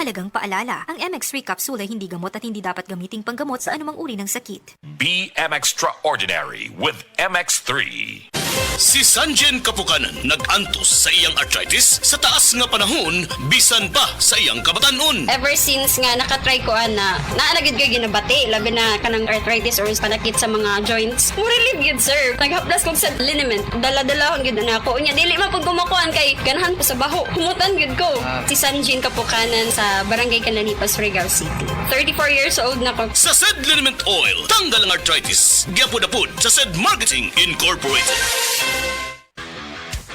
Mahalagang paalala, ang MX3 capsule ay hindi gamot at hindi dapat gamiting panggamot sa anumang uri ng sakit. BM Extraordinary with MX3. Si Sanjen Kapukanan nag-antos sa iyang arthritis sa taas nga panahon bisan pa sa iyang kabatanon. Ever since nga nakatry ko na naalagid kay ginabati, labi na kanang arthritis or panakit sa mga joints. Mo relieve yun, sir. Naghaplas kong sa liniment. Dala-dala akong yun na ako. Unya, dili man pag kumakuan kay ganahan ko sa baho. Humutan yun ko. Si Sanjin Kapukanan sa Barangay Cananipas, Regal City. 34 years old na ko. Sa Sed Liniment Oil, tanggal ang arthritis. Gyapod-apod sa Sed Marketing Incorporated.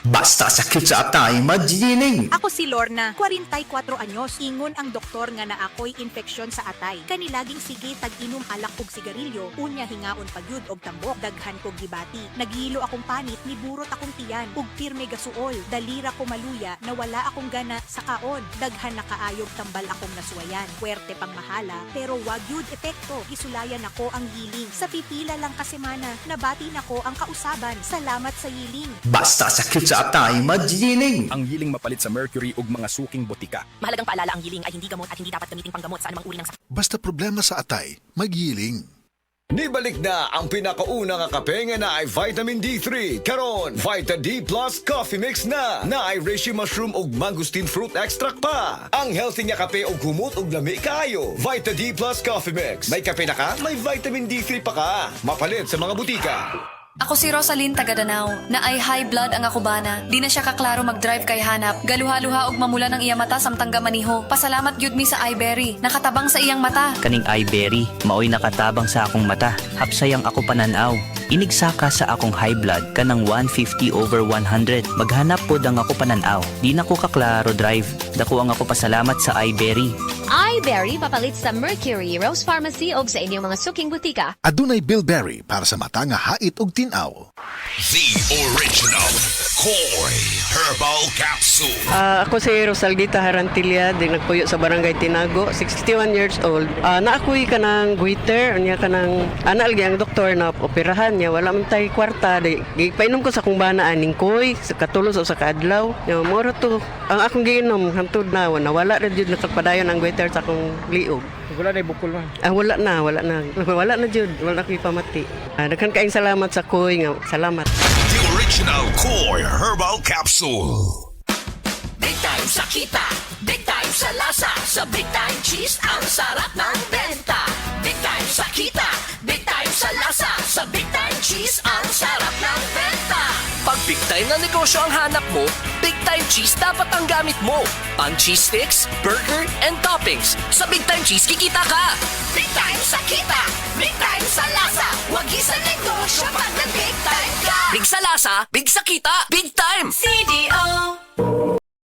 Basta sakit sa atay, magigining. Ako si Lorna, 44 anyos. Ingon ang doktor nga na ako'y infeksyon sa atay. Kanilaging sige tag-inom alak og sigarilyo, unya hingaon pagyud og tambok, daghan kog gibati. Nagihilo akong panit, niburot akong tiyan, ug pirme gasuol. Dalira ko maluya, nawala akong gana sa kaon. Daghan na kaayog tambal akong nasuwayan. Puwerte pang mahala, pero wag yud epekto. Gisulayan ako ang giling. Sa pipila lang ka semana, nabati nako ang kausaban. Salamat sa yiling. Basta sakit sa atay, magigining. Ang yiling mapalit sa mercury ug mga suking botika. Mahalagang paalala, ang yiling ay hindi gamot at hindi dapat gamiting panggamot sa anumang uri ng sakit. Basta problema sa atay, magyiling. Nibalik na ang pinakauna nga kape nga na ay vitamin D3. Karon, Vita D Plus Coffee Mix na ay reishi mushroom ug mangosteen fruit extract pa. Ang healthy nga kape ug humot ug lami kaayo. Vita D Plus Coffee Mix. May kape na ka, may vitamin D3 pa ka. Mapalit sa mga butika. Ako si Rosalyn Tagadanaw, na ay high blood ang akubana. Di na siya kaklaro mag-drive kay hanap. Galuha-luha og mamula ng iya mata samtang gamaniho. Pasalamat gyud mi sa iBerry. Nakatabang sa iyang mata. Kaning iBerry, maoy nakatabang sa akong mata. Hapsay ang ako pananaw. Inigsaka sa akong high blood kanang 150/100. Maghanap pod ang ako pananaw. Di na ko kaklaro drive. Dako ang ako pasalamat sa iBerry. iBerry papalit sa Mercury, Rose Pharmacy o sa inyong mga suking butika. Adunay Bilberry para sa mata nga hait ug tinaw. The original Koi Herbal Capsule. Ako si Rosaldita Harantilla, di nagpuyo sa Barangay Tinago, 61 years old. Naakoy ka ng goiter, niya ka ng anal ang doktor na operahan niya, wala man tayo kwarta. Painom ko sa kong bana aning koy, sa katulos o sa kaadlaw. Moro to, ang akong giinom, hantod na, wala na dyan nakapadayon ang goiter sa akong liog. Wala na bukol man. Wala na. Wala na jud, wala ko ipamati. Daghan kaayong salamat sa koy nga, salamat. The original Koi Herbal Capsule. Big time sa kita, big time sa lasa, sa Big Time Cheese ang sarap ng benta. Big time sa kita, big time sa lasa, sa Big Time Cheese ang sarap ng benta. Pag big time na negosyo ang hanap mo, Big Time Cheese dapat ang gamit mo. Pang cheese sticks, burger, and toppings. Sa Big Time Cheese, kikita ka! Big time sa kita, big time sa lasa, wag isa negosyo pag nag-big time ka. Big sa lasa, big sa kita, big time! CDO.